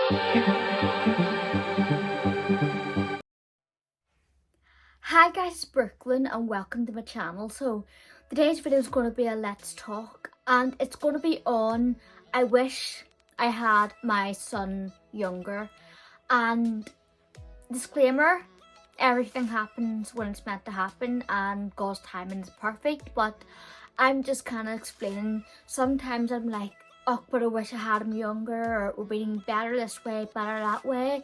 Hi guys, it's Brookelynne and welcome to my channel. So today's video is going to be a let's talk, and it's going to be on I wish I had my son younger. And disclaimer, everything happens when it's meant to happen and God's timing is perfect, but I'm just kind of explaining. Sometimes I'm like, oh, but I wish I had him younger, or we're being better this way, better that way.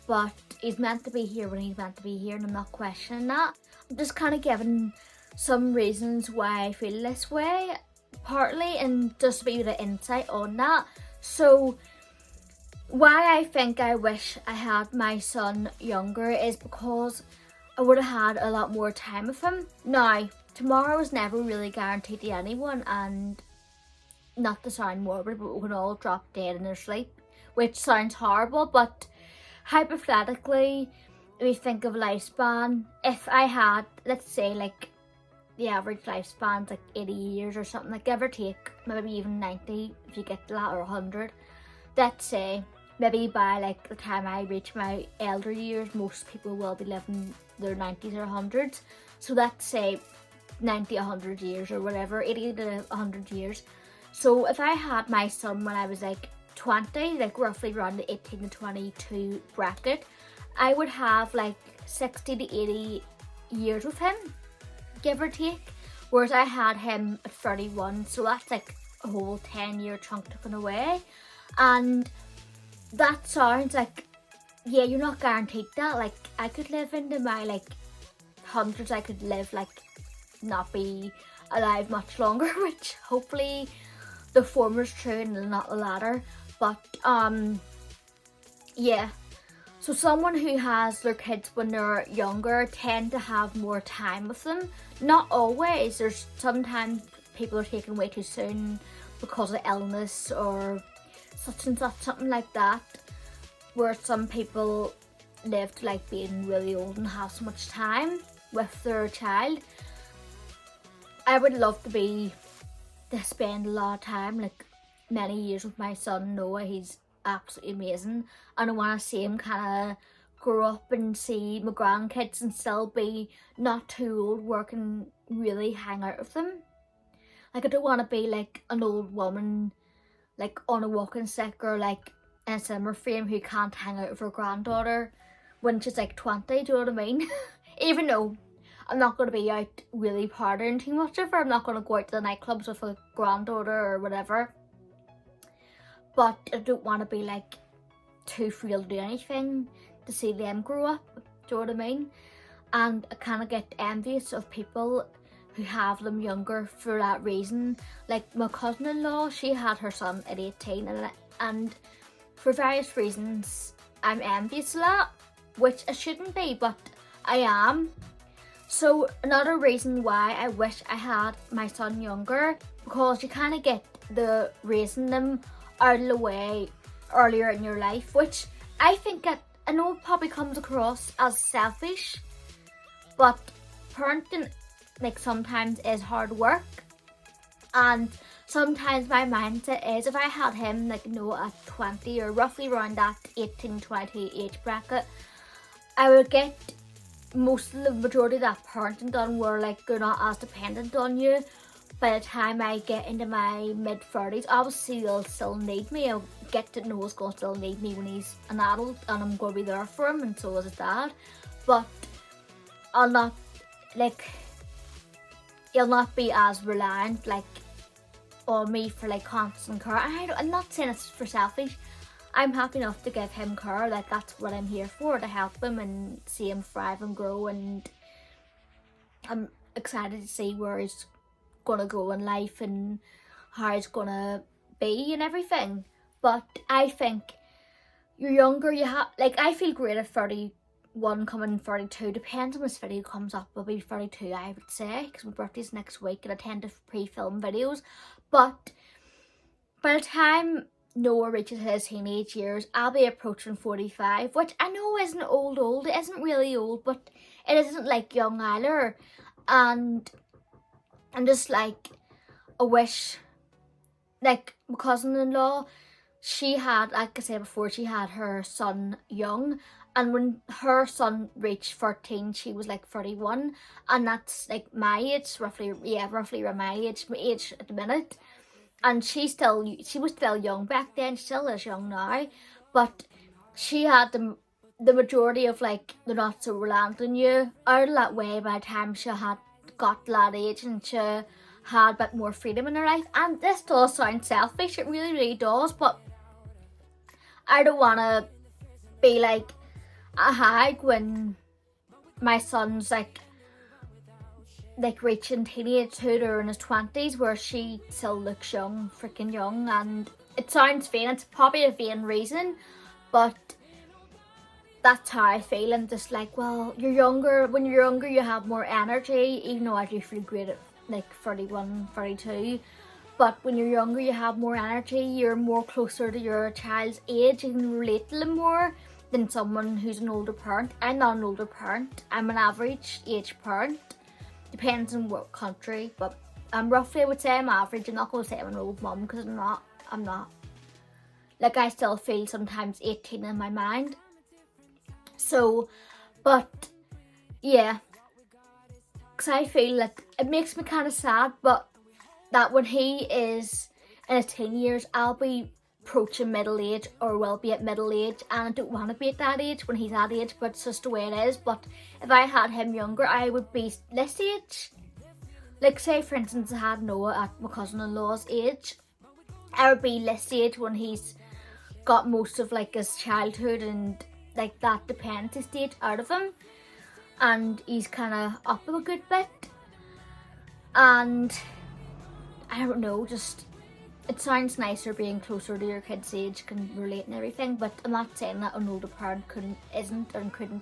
But he's meant to be here when he's meant to be here, and I'm not questioning that. I'm just kind of giving some reasons why I feel this way, partly, and just a bit of insight on that. So why I think I wish I had my son younger is because I would have had a lot more time with him. Now, tomorrow is never really guaranteed to anyone, and not to sound morbid, but we can all drop dead in our sleep, which sounds horrible, but hypothetically, if you think of lifespan, if I had, let's say, like, the average lifespan's like 80 years or something, like, give or take, maybe even 90 if you get to that, or 100. Let's say, maybe by like the time I reach my elder years, most people will be living their 90s or 100s. So let's say 90, 100 years or whatever, 80 to 100 years. So if I had my son when I was like 20, like roughly around the 18 to 22 bracket, I would have like 60 to 80 years with him, give or take. Whereas I had him at 31, so that's like a whole 10-year chunk taken away. And that sounds like, yeah, you're not guaranteed that. Like, I could live into my like hundreds, I could live like not be alive much longer, which hopefully the former's true and not the latter. But yeah, so someone who has their kids when they're younger tend to have more time with them. Not always. There's sometimes people are taken way too soon because of illness or such and such, something like that, where some people live to like being really old and have so much time with their child. I would love to spend a lot of time, like many years with my son Noah. He's absolutely amazing, and I want to see him kind of grow up and see my grandkids and still be not too old, working really hang out with them. Like, I don't want to be like an old woman like on a walking stick, or like in a cinema frame, who can't hang out with her granddaughter when she's like 20, do you know what I mean? Even though I'm not going to be out really partying too much of her, I'm not going to go out to the nightclubs with a granddaughter or whatever, but I don't want to be like too frail to do anything to see them grow up, do you know what I mean? And I kind of get envious of people who have them younger for that reason. Like my cousin-in-law, she had her son at 18, and for various reasons I'm envious of that, which I shouldn't be, but I am. So another reason why I wish I had my son younger, because you kind of get the raising them out of the way earlier in your life, which I think I know it probably comes across as selfish, but parenting like sometimes is hard work, and sometimes my mindset is if I had him like at 20, or roughly around that 18-20 age bracket, I would get most of the majority of that parenting done, where like they're not as dependent on you. By the time I get into my mid-30s, obviously they'll still need me. I'll get to know he's going to still need me when he's an adult, and I'm going to be there for him, and so is his dad. But I'll not like, he'll not be as reliant like on me for like constant care. I'm not saying it's for selfish. I'm happy enough to give him care. Like, that's what I'm here for, to help him and see him thrive and grow. And I'm excited to see where he's gonna go in life and how he's gonna be and everything. But I think you're younger, you have, like, I feel great at 31 coming 32, depends on this video comes up. I'll be 32, I would say, because my birthday's next week and I tend to pre-film videos. But by the time Noah reaches his teenage years, I'll be approaching 45, which I know isn't old, it isn't really old, but it isn't like young either. And I'm just like, I wish, like my cousin-in-law, she had, like I said before, she had her son young, and when her son reached 13, she was like 31, and that's like my age, roughly, yeah, roughly around my age at the minute. And she was still young back then, she still is young now, but she had the majority of like the not so reliant on you out of that way by the time she had got to that age, and she had a bit more freedom in her life. And this does sound selfish, it really, really does, but I don't want to be like a hag when my son's like reaching teenagehood or in his 20s, where she still looks young, freaking young. And it sounds vain, it's probably a vain reason, but that's how I feel. I'm just like, well, you're younger, when you're younger you have more energy, even though I do feel great at like 31, 32. But when you're younger you have more energy, you're more closer to your child's age, you can relate to them more than someone who's an older parent. I'm not an older parent, I'm an average age parent. Depends on what country, but roughly I would say I'm average. I'm not going to say I'm an old mum, because I'm not. Like, I still feel sometimes 18 in my mind. So, but yeah, because I feel like it makes me kind of sad, but that when he is in his teen years, I'll be approaching middle age, or will be at middle age, and I don't want to be at that age when he's that age, but it's just the way it is. But if I had him younger, I would be this age. Like, say for instance I had Noah at my cousin-in-law's age, I would be this age when he's got most of like his childhood and like that dependency stage out of him, and he's kind of up a good bit. And I don't know, just it sounds nicer being closer to your kid's age, can relate and everything, but I'm not saying that an older parent couldn't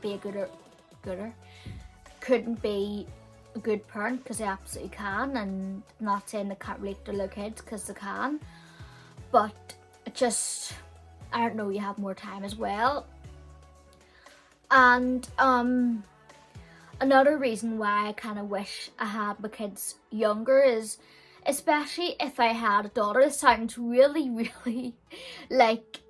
be a good parent, because they absolutely can, and I'm not saying they can't relate to their kids, because they can, but it just, I don't know, you have more time as well. And another reason why I kind of wish I had my kids younger is, especially if I had a daughter. This sounds really, really like,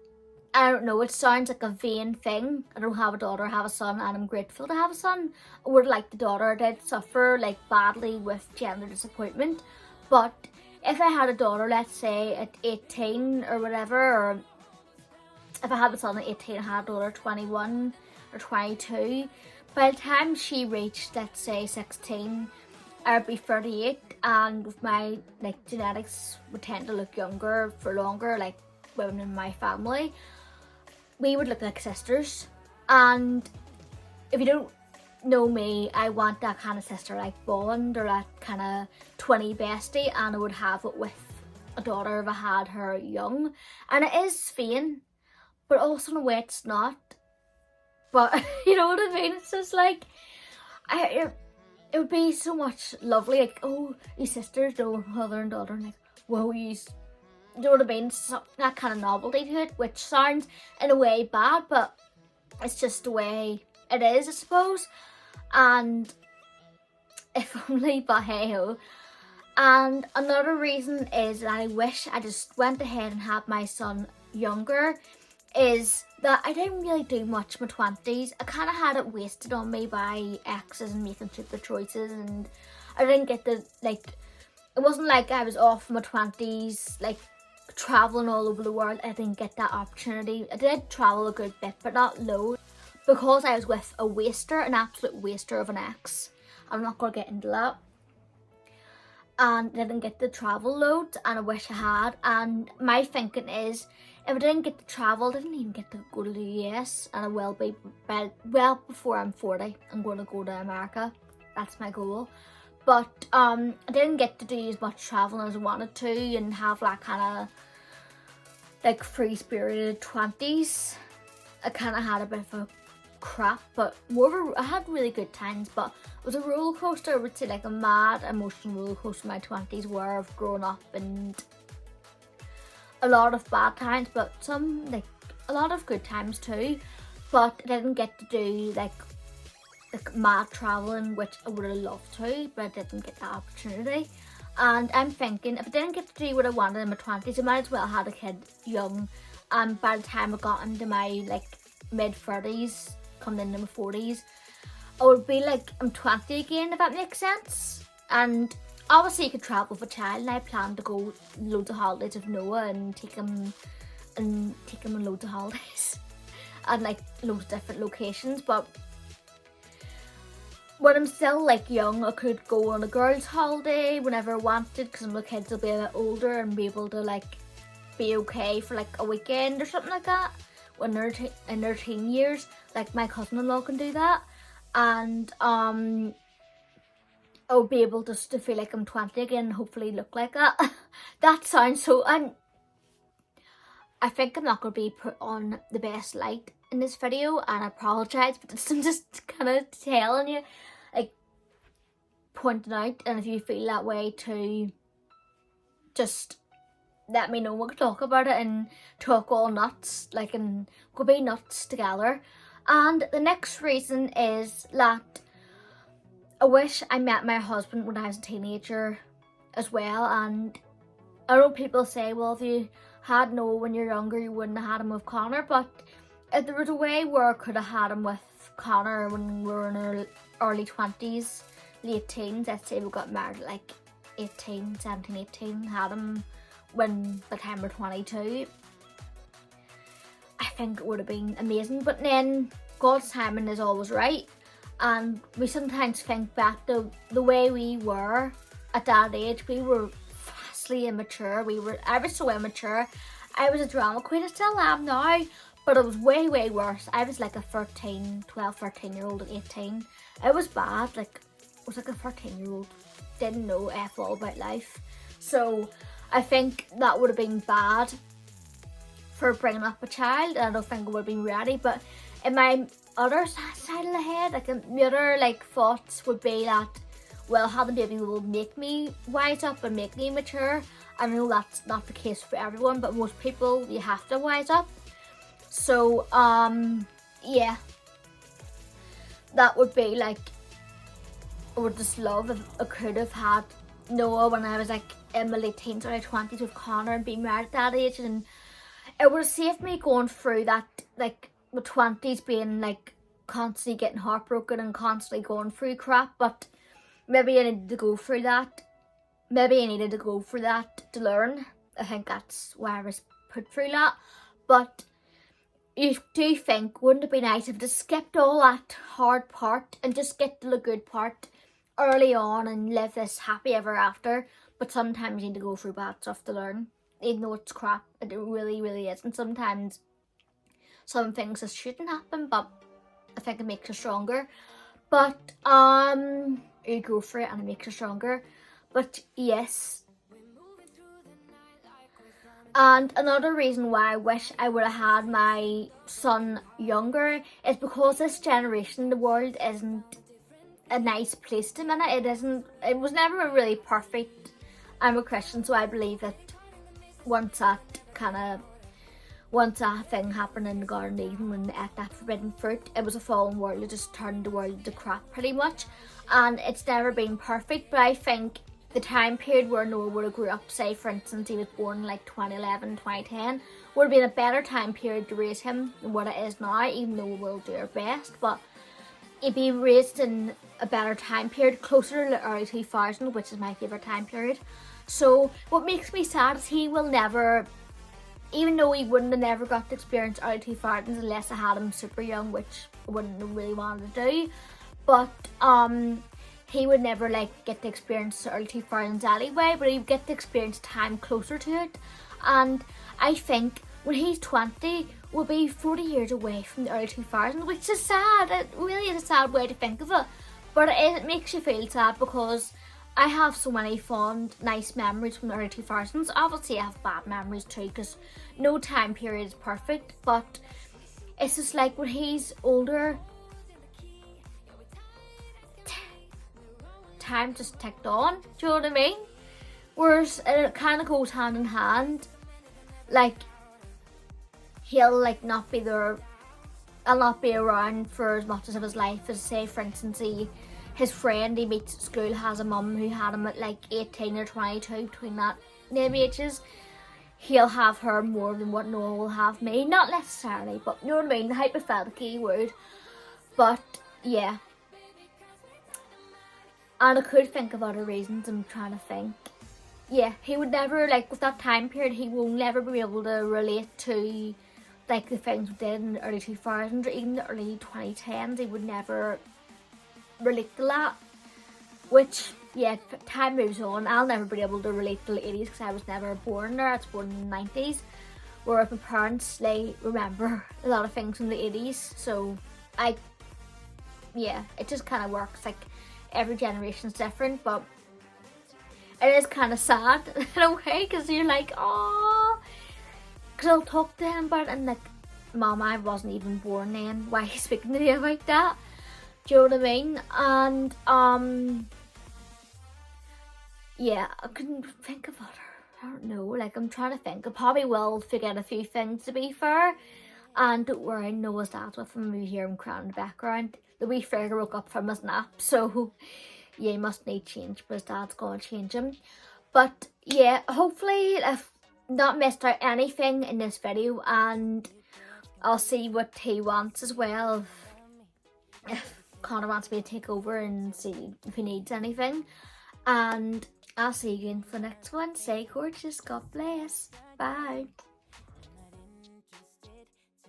I don't know, it sounds like a vain thing. I don't have a daughter, I have a son, and I'm grateful to have a son. I would like the daughter, I did suffer like badly with gender disappointment, but if I had a daughter, let's say at 18 or whatever, or if I had a son at 18, I had a daughter at 21 or 22, by the time she reached, let's say 16, I'd be 38, and with my like genetics would tend to look younger for longer, like women in my family, we would look like sisters. And if you don't know me, I want that kind of sister like bond, or that kind of 20 bestie, and I would have it with a daughter if I had her young. And it is vain, but also in a way it's not. But you know what I mean? It's just like, it would be so much lovely, like, oh, you sisters, no, mother and daughter, and like, whoa, you know what I mean? So, that kind of novelty to it, which sounds in a way bad, but it's just the way it is, I suppose. And if only, but hey ho. And another reason is that I wish I just went ahead and had my son younger, is that I didn't really do much in my 20s. I kind of had it wasted on me by exes and making stupid choices, and I didn't get the, like, it wasn't like I was off in my 20s, like, travelling all over the world. I didn't get that opportunity. I did travel a good bit, but not loads, because I was with a waster, an absolute waster of an ex. I'm not going to get into that. And I didn't get to travel loads, and I wish I had. And my thinking is, if I didn't get to travel, I didn't even get to go to the US, and I will be, well, before I'm 40, I'm going to go to America. That's my goal. But I didn't get to do as much traveling as I wanted to, and have that kind of like free-spirited 20s. I kind of had a bit of a crap, but I had really good times, but it was a roller coaster. I would say like a mad emotional roller coaster in my 20s, where I've grown up, and a lot of bad times, but some, like, a lot of good times too. But I didn't get to do like mad traveling, which I would have loved to, but I didn't get that opportunity. And I'm thinking, if I didn't get to do what I wanted in my 20s, I might as well have had a kid young, and by the time I got into my like mid-30s, coming into my 40s, I would be like I'm 20 again, if that makes sense. And obviously you could travel with a child, and I plan to go loads of holidays with Noah and take him on loads of holidays and like loads of different locations. But when I'm still like young, I could go on a girls' holiday whenever I wanted, because my kids will be a bit older and be able to like be okay for like a weekend or something like that when they're in their teen years. Like my cousin-in-law can do that, and I'll be able just to feel like I'm 20 again and hopefully look like that. That sounds so, I think I'm not going to be put on the best light in this video, and I apologise, but I'm just kind of telling you, like, pointing out, and if you feel that way too, just let me know. We can talk about it and talk all nuts, like, and we'll be nuts together. And the next reason is that I wish I met my husband when I was a teenager as well. And I know people say, well, if you had Noah when you're younger, you wouldn't have had him with Connor, but if there was a way where I could have had him with Connor when we were in our early 20s, late teens, let's say we got married at like 17, 18, had him when by the time we're 22, I think it would have been amazing. But then God's timing is always right, and we sometimes think back to the way we were at that age. We were vastly immature. I was so immature. I was a drama queen. I still am now, but it was way, way worse. I was like a 12, 13-year-old at 18. It was bad. Like, I was like a 13-year-old. Didn't know F all about life. So I think that would have been bad for bringing up a child. I don't think it would have been ready. But in my other side of the head, like the other like thoughts would be that, well, having a baby will make me wise up and make me mature. I know that's not the case for everyone, but most people, you have to wise up. So, yeah, that would be like, I would just love if I could have had Noah when I was like in my late teens, early 20s with Connor and being married at that age, and it would have saved me going through that, like, my 20s being like constantly getting heartbroken and constantly going through crap. But maybe I needed to go through that. Maybe I needed to go through that to learn. I think that's why I was put through that. But you do think, wouldn't it be nice if I just skipped all that hard part and just get to the good part early on and live this happy ever after? But sometimes you need to go through bad stuff to learn, even though it's crap. It really, really is. And sometimes some things just shouldn't happen, but I think it makes you stronger. But you go for it and it makes you stronger. But yes. And another reason why I wish I would have had my son younger is because this generation, the world isn't a nice place to minute. It was never really perfect. I'm a Christian, so I believe that once that thing happened in the Garden of Eden when they ate that forbidden fruit, it was a fallen world. It just turned the world to crap pretty much. And it's never been perfect, but I think the time period where Noah would have grew up, say for instance he was born in like 2011, 2010, would have been a better time period to raise him than what it is now, even though we'll do our best. But he'd be raised in a better time period, closer to the early 2000s, which is my favourite time period. So what makes me sad is he will never, even though he wouldn't have never got to experience early 2000s unless I had him super young, which I wouldn't have really wanted to do, but he would never like get to experience the early 2000s anyway, but he'd get to experience time closer to it. And I think when he's 20, we'll be 40 years away from the early 2000s, which is sad. It really is a sad way to think of it, but it makes you feel sad because I have so many fond, nice memories from the early 2000s. Obviously I have bad memories too, because no time period is perfect, but it's just like when he's older, time just ticked on, do you know what I mean? Whereas it kind of goes hand in hand. Like, he'll like not be there, I'll not be around for as much of his life as, say for instance, his friend he meets at school has a mum who had him at like 18 or 22, between that name ages. he'll have her more than what Noah will have me. Not necessarily, but you know what I mean? Hypothetically he would. But yeah. And I could think of other reasons. I'm trying to think. Yeah, he would never, like, with that time period, he will never be able to relate to, like, the things we did in the early 2000s or even the early 2010s. He would never relate to that. Which, yeah, time moves on. I'll never be able to relate to the 80s because I was never born there. I was born in the 90s. Whereas my parents, they remember a lot of things from the 80s. So, yeah, it just kind of works. Like, every generation's different, but it is kind of sad in a way because you're like, oh, because I'll talk to him about it and like, Mom, I wasn't even born then. Why are you speaking to me about that? Do you know what I mean? And yeah, I couldn't think of other. I don't know. Like, I'm trying to think. I probably will forget a few things, to be fair. And don't worry, Noah's dad's with him. We hear him crying in the background. The wee figure woke up from his nap, so yeah, he must need change, but his dad's gonna change him. But yeah, hopefully I've not missed out anything in this video, and I'll see what he wants as well. If Connor wants me to take over and see if he needs anything. And I'll see you again for the next one. Stay gorgeous. God bless. Bye.